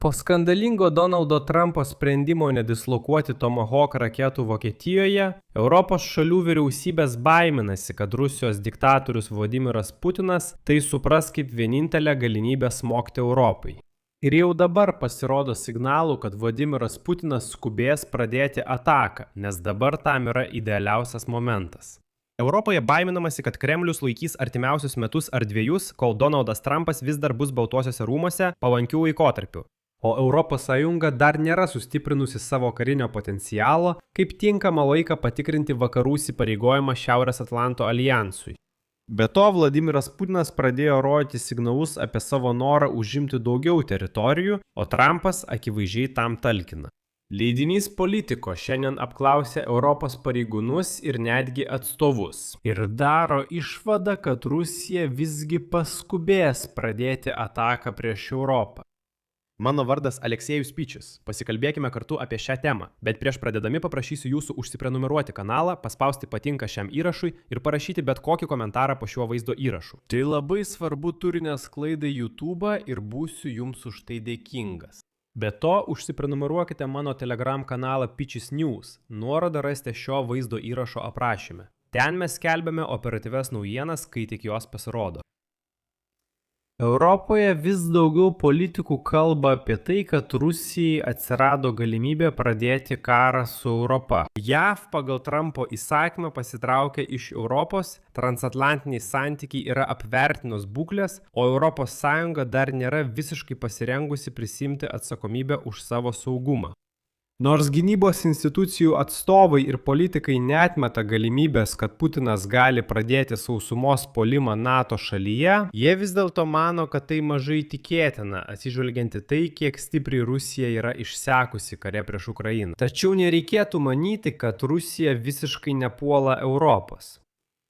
Po skandalingo Donaldo Trumpo sprendimo nedislokuoti Tomahawk raketų Vokietijoje, Europos šalių vyriausybės baiminasi, kad Rusijos diktatorius Vladimiras Putinas tai supras kaip vienintelę galimybę smogti Europai. Ir jau dabar pasirodo signalų, kad Vladimiras Putinas skubės pradėti ataką, nes dabar tam yra idealiausias momentas. Europoje baiminamasi, kad Kremlius laikys artimiausius metus ar dviejus, kol Donaldas Trumpas vis dar bus Baltuosiuose rūmuose palankių laikotarpių. O Europos Sąjunga dar nėra sustiprinusi savo karinio potencialo, kaip tinkamą laiką patikrinti vakarų įsipareigojimą Šiaurės Atlanto alijansui. Be to, Vladimiras Putinas pradėjo rodyti signalus apie savo norą užimti daugiau teritorijų, o Trumpas akivaizdžiai tam talkina. Leidinys Politico šiandien apklausė Europos pareigūnus ir netgi atstovus ir daro išvadą, kad Rusija visgi paskubės pradėti ataką prieš Europą. Mano vardas Aleksejus Pičius. Pasikalbėkime kartu apie šią temą, bet prieš pradėdami paprašysiu jūsų užsiprenumeruoti kanalą, paspausti patinka šiam įrašui ir parašyti bet kokį komentarą po šiuo vaizdo įrašu. Tai labai svarbu turinio sklaidai YouTube ir būsiu jums už tai dėkingas. Be to, užsiprenumeruokite mano Telegram kanalą Pičius News, nuorodą rasite šio vaizdo įrašo aprašyme. Ten mes skelbiame operatyvias naujienas, kai tik jos pasirodo. Europoje vis daugiau politikų kalba apie tai, kad Rusijai atsirado galimybė pradėti karą su Europa. JAV pagal Trumpo įsakymą pasitraukė iš Europos, transatlantiniai santykiai yra apvertinos būklės, o Europos Sąjunga dar nėra visiškai pasirengusi prisiimti atsakomybę už savo saugumą. Nors gynybos institucijų atstovai ir politikai neatmeta galimybės, kad Putinas gali pradėti sausumos puolimą NATO šalyje, jie vis dėlto mano, kad tai mažai tikėtina, atsižvelgiant į tai, kiek stipriai Rusija yra išsekusi kare prieš Ukrainą. Tačiau nereikėtų manyti, kad Rusija visiškai nepuola Europos.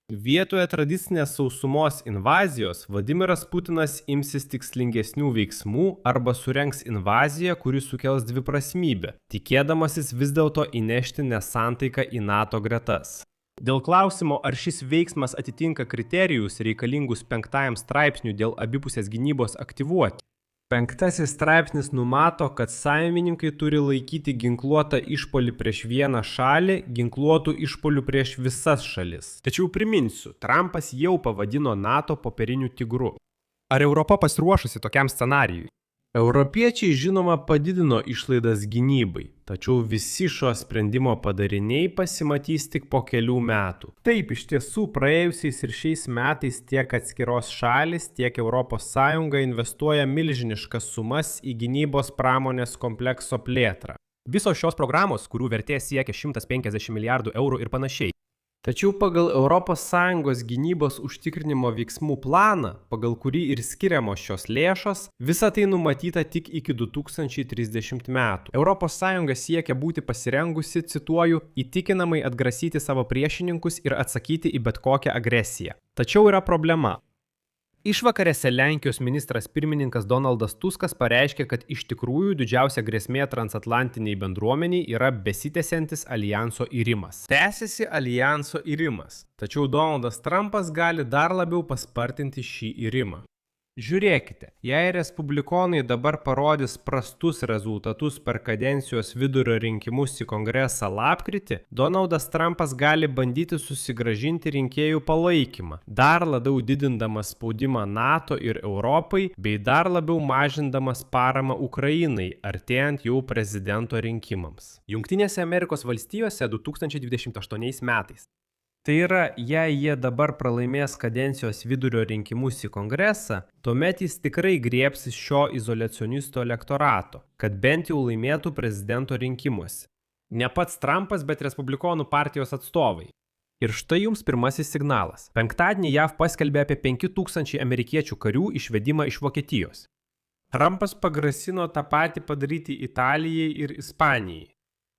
Vietoje tradicinės sausumos invazijos Vladimiras Putinas imsis tikslingesnių veiksmų arba surengs invaziją, kuri sukels dviprasmybę, tikėdamasis vis dėlto įnešti nesantaiką į NATO gretas. Dėl klausimo, ar šis veiksmas atitinka kriterijus reikalingus 5 straipsnių dėl abipusės gynybos aktyvuoti. 5 straipsnis numato, kad sąjungininkai turi laikyti ginkluotą išpuolį prieš vieną šalį, ginkluotų išpuolių prieš visas šalis. Tačiau priminsiu, Trumpas jau pavadino NATO popieriniu tigru. Ar Europa pasiruošusi tokiam scenarijui? Europiečiai žinoma padidino išlaidas gynybai, tačiau visi šio sprendimo padariniai pasimatys tik po kelių metų. Taip, iš tiesų, praėjusiais ir šiais metais tiek atskiros šalis, tiek Europos Sąjunga investuoja milžiniškas sumas į gynybos pramonės komplekso plėtrą. Visos šios programos, kurių vertė siekia 150 milijardų eurų ir panašiai. Tačiau pagal ES gynybos užtikrinimo veiksmų planą, pagal kurį ir skiriamos šios lėšos, visa tai numatyta tik iki 2030 metų. ES siekia būti pasirengusi, cituoju, įtikinamai atgrasyti savo priešininkus ir atsakyti į bet kokią agresiją. Tačiau yra problema. Išvakarėse Lenkijos ministras pirmininkas Donaldas Tuskas pareiškė, kad iš tikrųjų didžiausia grėsmė transatlantiniai bendruomeniai yra besitęsiantis alijanso irimas. Tęsiasi alijanso irimas, tačiau Donaldas Trumpas gali dar labiau paspartinti šį irimą. Žiūrėkite, jei respublikonai dabar parodys prastus rezultatus per kadencijos vidurio rinkimus į kongresą lapkritį, Donaldas Trumpas gali bandyti susigrąžinti rinkėjų palaikymą, dar labiau didindamas spaudimą NATO ir Europai, bei dar labiau mažindamas paramą Ukrainai, artėjant jau prezidento rinkimams. Jungtinėse Amerikos valstijose 2028 metais. Tai yra, jei jie dabar pralaimės kadencijos vidurio rinkimus į kongresą, tuomet jis tikrai griebsis šio izoliacionisto elektorato, kad bent jau laimėtų prezidento rinkimuose. Ne pats Trumpas, bet Respublikonų partijos atstovai. Ir štai jums pirmasis signalas. Penktadienį JAV paskelbė apie 5000 amerikiečių karių išvedimą iš Vokietijos. Trumpas pagrasino tą patį padaryti Italijai ir Ispanijai.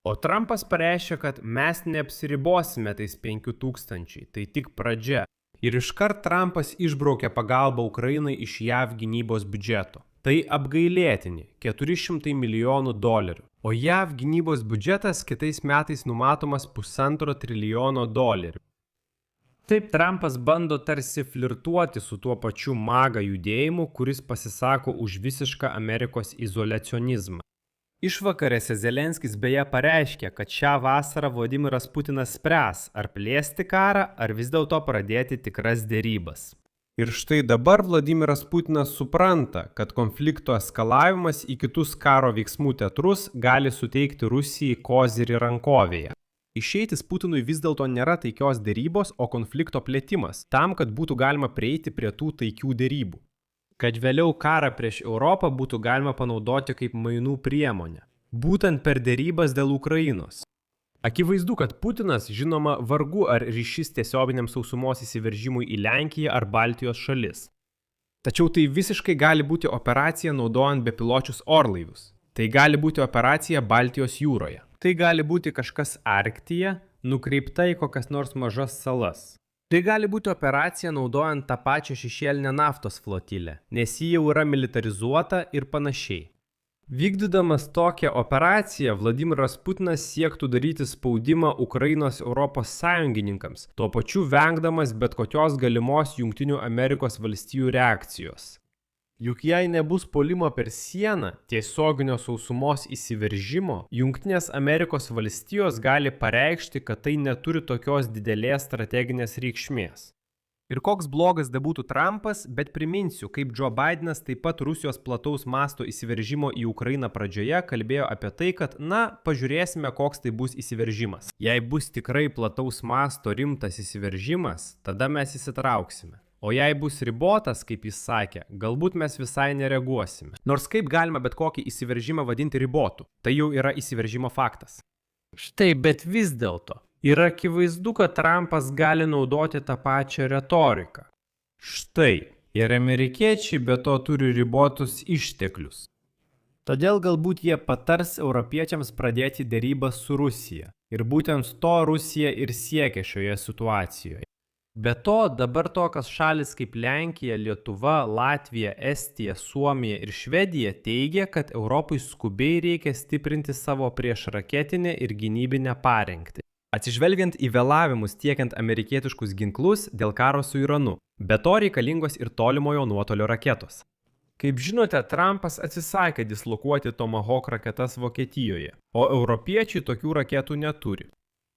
O Trumpas pareiškė, kad mes neapsiribosime tais 5000, tai tik pradžia. Ir iškart Trumpas išbraukė pagalbą Ukrainai iš JAV gynybos biudžeto. Tai apgailėtini – 400 milijonų dolerių. O JAV gynybos biudžetas kitais metais numatomas $1,5 trilijono dolerių. Taip Trumpas bando tarsi flirtuoti su tuo pačiu MAGA judėjimu, kuris pasisako už visišką Amerikos izoliacionizmą. Išvakarėse Zelenskis beje pareiškė, kad šią vasarą Vladimiras Putinas spręs, ar plėsti karą, ar vis dėlto pradėti tikras derybas. Ir štai dabar Vladimiras Putinas supranta, kad konflikto eskalavimas į kitus karo veiksmų teatrus gali suteikti Rusijai kozirį rankovėje. Išeitis Putinui vis dėlto nėra taikios derybos, o konflikto plėtimas, tam, kad būtų galima prieiti prie tų taikių derybų. Kad vėliau karą prieš Europą būtų galima panaudoti kaip mainų priemonę, būtent per derybas dėl Ukrainos. Akivaizdu, kad Putinas, žinoma, vargu ar ryšys tiesioginiam sausumos įsiveržimui į Lenkiją ar Baltijos šalis. Tačiau tai visiškai gali būti operacija naudojant bepiločius orlaivius. Tai gali būti operacija Baltijos jūroje. Tai gali būti kažkas Arktyje, nukreipta į kokias nors mažas salas. Tai gali būti operacija naudojant tą pačią šešėlinę naftos flotilę, nes ji jau yra militarizuota ir panašiai. Vykdydamas tokią operaciją, Vladimiras Putinas siektų daryti spaudimą Ukrainos Europos sąjungininkams, tuo pačiu vengdamas bet kokios galimos Jungtinių Amerikos valstijų reakcijos. Juk jei nebus puolimo per sieną, tiesioginio sausumos įsiveržimo, Jungtinės Amerikos valstijos gali pareikšti, kad tai neturi tokios didelės strateginės reikšmės. Ir koks blogas bebūtų Trumpas, bet priminsiu, kaip Joe Bidenas taip pat Rusijos plataus masto įsiveržimo į Ukrainą pradžioje kalbėjo apie tai, kad, pažiūrėsime, koks tai bus įsiveržimas. Jei bus tikrai plataus masto rimtas įsiveržimas, tada mes įsitrauksime. O jei bus ribotas, kaip jis sakė, galbūt mes visai nereaguosime. Nors kaip galima bet kokį įsiveržimą vadinti ribotu, tai jau yra įsiveržimo faktas. Štai, bet vis dėlto, yra akivaizdu, kad Trumpas gali naudoti tą pačią retoriką. Štai, ir amerikiečiai be to turi ribotus išteklius. Todėl galbūt jie patars europiečiams pradėti derybas su Rusija. Ir būtent to Rusija ir siekia šioje situacijoje. Be to, dabar tokios šalis kaip Lenkija, Lietuva, Latvija, Estija, Suomija ir Švedija teigia, kad Europai skubiai reikia stiprinti savo priešraketinę ir gynybinę parengtį. Atsižvelgiant į vėlavimus tiekiant amerikietiškus ginklus dėl karo su Iranu, be to reikalingos ir tolimojo nuotolio raketos. Kaip žinote, Trumpas atsisakė dislokuoti Tomahawk raketas Vokietijoje, o europiečiai tokių raketų neturi.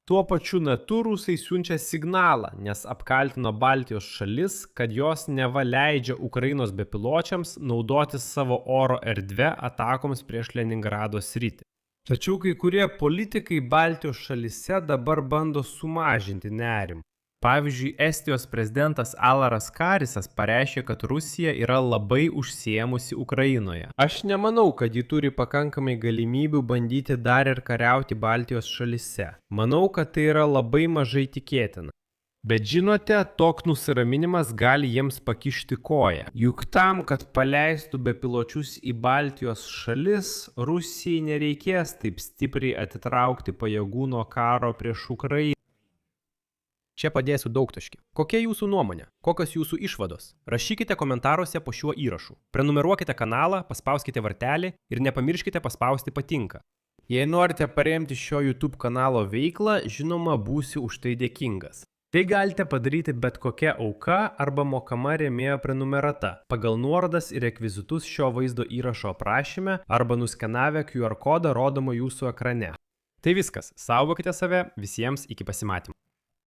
Tuo pačiu metu rusai siunčia signalą, nes apkaltino Baltijos šalis, kad jos neva leidžia Ukrainos bepiločiams naudoti savo oro erdvę atakoms prieš Leningrado sritį. Tačiau kai kurie politikai Baltijos šalise dabar bando sumažinti nerimą. Pavyzdžiui, Estijos prezidentas Alaras Karisas pareiškė, kad Rusija yra labai užsiėmusi Ukrainoje. Aš nemanau, kad ji turi pakankamai galimybių bandyti dar ir kariauti Baltijos šalise. Manau, kad tai yra labai mažai tikėtina. Bet žinote, toks nusiraminimas gali jiems pakišti koją. Juk tam, kad paleistų bepiločius į Baltijos šalis, Rusijai nereikės taip stipriai atitraukti pajėgų nuo karo prieš Ukrainą. Čia padėsiu daugtaškį. Kokia jūsų nuomonė? Kokios jūsų išvados? Rašykite komentaruose po šiuo įrašu. Prenumeruokite kanalą, paspauskite vartelį ir nepamirškite paspausti patinka. Jei norite paremti šio YouTube kanalo veiklą, žinoma, būsiu už tai dėkingas. Tai galite padaryti bet kokia auka arba mokama rėmėjo prenumerata pagal nuorodas ir rekvizitus šio vaizdo įrašo aprašyme arba nuskenavę QR kodą rodomą jūsų ekrane. Tai viskas. Saugokite save. Visiems iki pasimatymų.